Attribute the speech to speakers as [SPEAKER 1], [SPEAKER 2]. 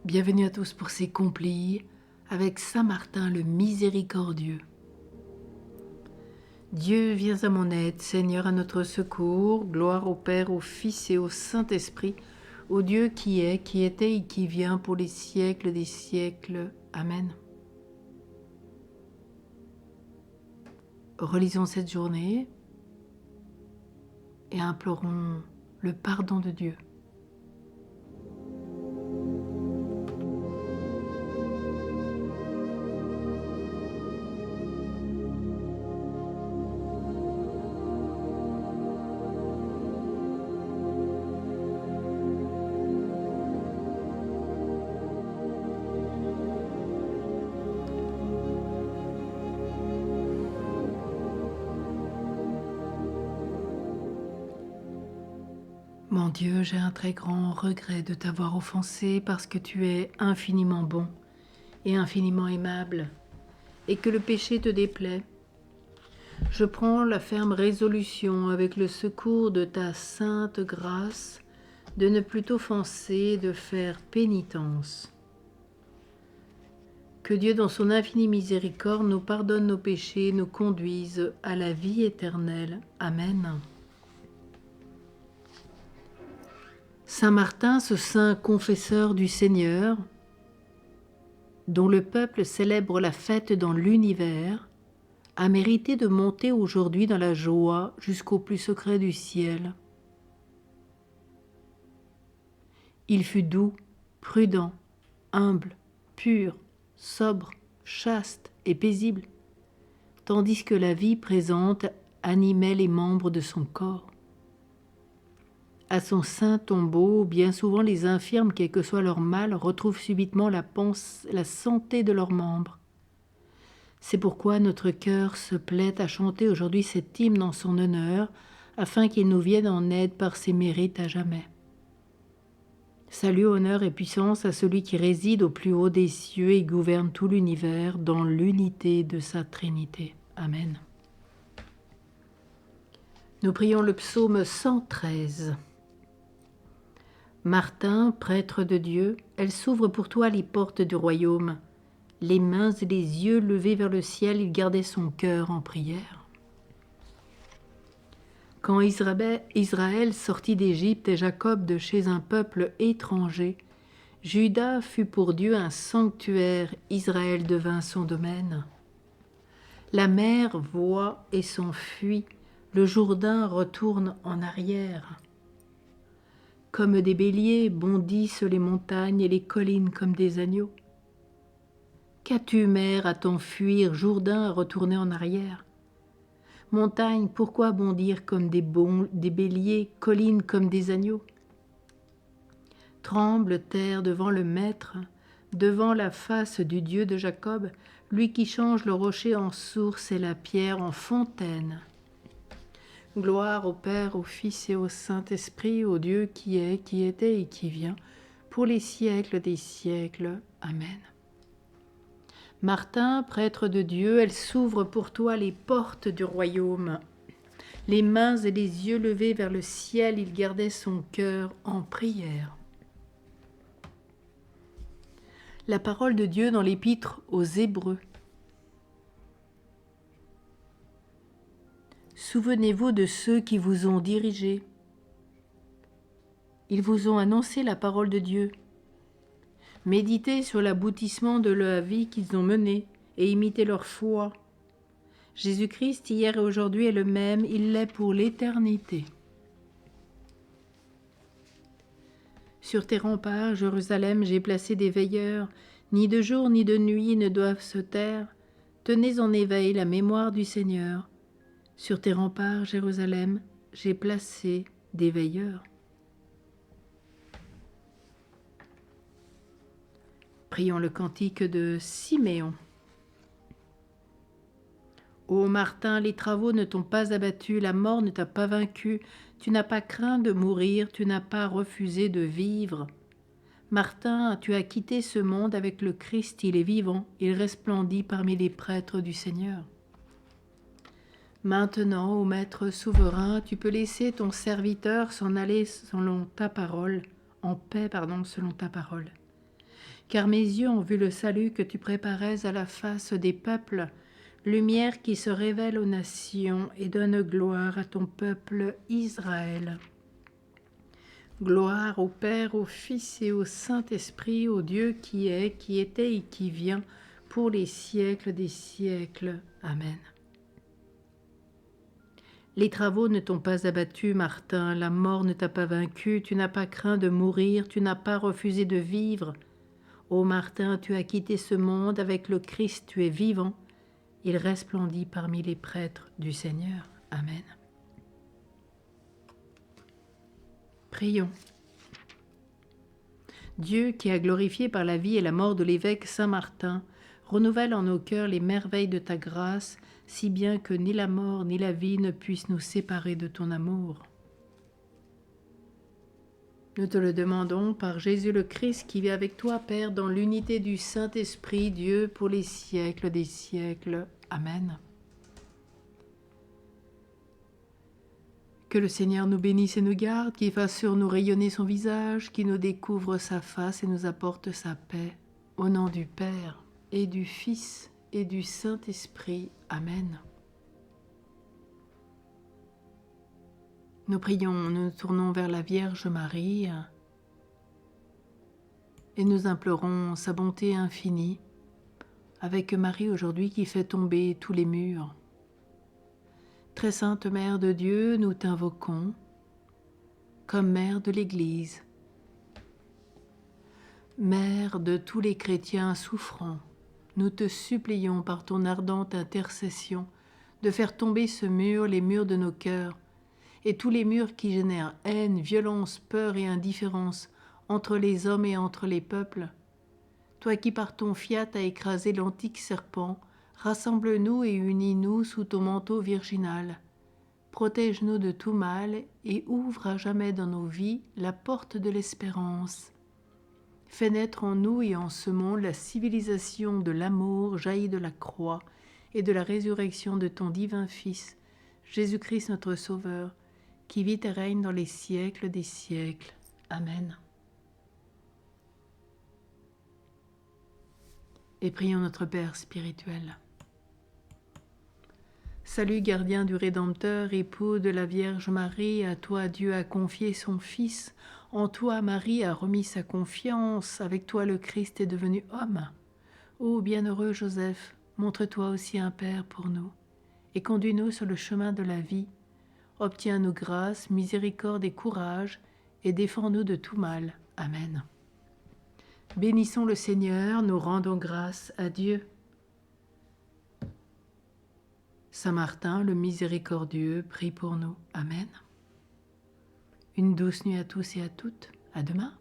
[SPEAKER 1] Bienvenue à tous pour ces complis avec Saint Martin le Miséricordieux. Dieu, viens à mon aide, Seigneur à notre secours, gloire au Père, au Fils et au Saint-Esprit, au Dieu qui est, qui était et qui vient pour les siècles des siècles. Amen. Relisons cette journée et implorons le pardon de Dieu. Mon Dieu, j'ai un très grand regret de t'avoir offensé parce que tu es infiniment bon et infiniment aimable et que le péché te déplaît. Je prends la ferme résolution, avec le secours de ta sainte grâce, de ne plus t'offenser, de faire pénitence. Que Dieu, dans son infinie miséricorde, nous pardonne nos péchés, nous conduise à la vie éternelle. Amen. Saint Martin, ce saint confesseur du Seigneur, dont le peuple célèbre la fête dans l'univers, a mérité de monter aujourd'hui dans la joie jusqu'au plus secret du ciel. Il fut doux, prudent, humble, pur, sobre, chaste et paisible, tandis que la vie présente animait les membres de son corps. À son saint tombeau, bien souvent les infirmes, quel que soit leur mal, retrouvent subitement la santé de leurs membres. C'est pourquoi notre cœur se plaît à chanter aujourd'hui cet hymne en son honneur, afin qu'il nous vienne en aide par ses mérites à jamais. Salut, honneur et puissance à celui qui réside au plus haut des cieux et gouverne tout l'univers dans l'unité de sa Trinité. Amen. Nous prions le psaume 113. Martin, prêtre de Dieu, elle s'ouvre pour toi les portes du royaume. Les mains et les yeux levés vers le ciel, il gardait son cœur en prière. Quand Israël sortit d'Égypte et Jacob de chez un peuple étranger, Juda fut pour Dieu un sanctuaire, Israël devint son domaine. La mer voit et s'enfuit, le Jourdain retourne en arrière. Comme des béliers bondissent les montagnes et les collines comme des agneaux. Qu'as-tu, mer, à t'enfuir, Jourdain à retourner en arrière? Montagne, pourquoi bondir comme des béliers, collines comme des agneaux? Tremble, terre, devant le Maître, devant la face du Dieu de Jacob, lui qui change le rocher en source et la pierre en fontaine. Gloire au Père, au Fils et au Saint-Esprit, au Dieu qui est, qui était et qui vient, pour les siècles des siècles. Amen. Martin, prêtre de Dieu, elle s'ouvre pour toi les portes du royaume. Les mains et les yeux levés vers le ciel, il gardait son cœur en prière. La parole de Dieu dans l'épître aux Hébreux. Souvenez-vous de ceux qui vous ont dirigés. Ils vous ont annoncé la parole de Dieu. Méditez sur l'aboutissement de la vie qu'ils ont menée et imitez leur foi. Jésus-Christ, hier et aujourd'hui, est le même, il l'est pour l'éternité. Sur tes remparts, Jérusalem, j'ai placé des veilleurs. Ni de jour ni de nuit ne doivent se taire. Tenez en éveil la mémoire du Seigneur. Sur tes remparts, Jérusalem, j'ai placé des veilleurs. Prions le cantique de Siméon. Ô Martin, les travaux ne t'ont pas abattu, la mort ne t'a pas vaincu, tu n'as pas craint de mourir, tu n'as pas refusé de vivre. Martin, tu as quitté ce monde avec le Christ, il est vivant, il resplendit parmi les prêtres du Seigneur. Maintenant, ô Maître souverain, tu peux laisser ton serviteur s'en aller selon ta parole, en paix, selon ta parole. Car mes yeux ont vu le salut que tu préparais à la face des peuples, lumière qui se révèle aux nations et donne gloire à ton peuple Israël. Gloire au Père, au Fils et au Saint-Esprit, au Dieu qui est, qui était et qui vient, pour les siècles des siècles. Amen. Les travaux ne t'ont pas abattu, Martin, la mort ne t'a pas vaincu, tu n'as pas craint de mourir, tu n'as pas refusé de vivre. Ô Martin, tu as quitté ce monde, avec le Christ tu es vivant. Il resplendit parmi les prêtres du Seigneur. Amen. Prions. Dieu, qui a glorifié par la vie et la mort de l'évêque Saint Martin, renouvelle en nos cœurs les merveilles de ta grâce, si bien que ni la mort ni la vie ne puissent nous séparer de ton amour. Nous te le demandons par Jésus le Christ qui vit avec toi, Père, dans l'unité du Saint-Esprit, Dieu, pour les siècles des siècles. Amen. Que le Seigneur nous bénisse et nous garde, qu'il fasse sur nous rayonner son visage, qu'il nous découvre sa face et nous apporte sa paix. Au nom du Père, et du Fils, et du Saint-Esprit. Amen. Nous prions, nous nous tournons vers la Vierge Marie et nous implorons sa bonté infinie avec Marie aujourd'hui qui fait tomber tous les murs. Très sainte Mère de Dieu, nous t'invoquons comme Mère de l'Église, Mère de tous les chrétiens souffrants. Nous te supplions par ton ardente intercession de faire tomber ce mur, les murs de nos cœurs, et tous les murs qui génèrent haine, violence, peur et indifférence entre les hommes et entre les peuples. Toi qui par ton fiat as écrasé l'antique serpent, rassemble-nous et unis-nous sous ton manteau virginal. Protège-nous de tout mal et ouvre à jamais dans nos vies la porte de l'espérance. Fais naître en nous et en ce monde la civilisation de l'amour jaillie de la croix et de la résurrection de ton divin Fils, Jésus-Christ notre Sauveur, qui vit et règne dans les siècles des siècles. Amen. Et prions notre Père spirituel. Salut gardien du Rédempteur, époux de la Vierge Marie, à toi Dieu a confié son Fils, en toi Marie a remis sa confiance, avec toi le Christ est devenu homme. Ô bienheureux Joseph, montre-toi aussi un Père pour nous, et conduis-nous sur le chemin de la vie. Obtiens-nous grâce, miséricorde et courage, et défends-nous de tout mal. Amen. Bénissons le Seigneur, nous rendons grâce à Dieu. Saint Martin, le miséricordieux, prie pour nous. Amen. Une douce nuit à tous et à toutes. À demain.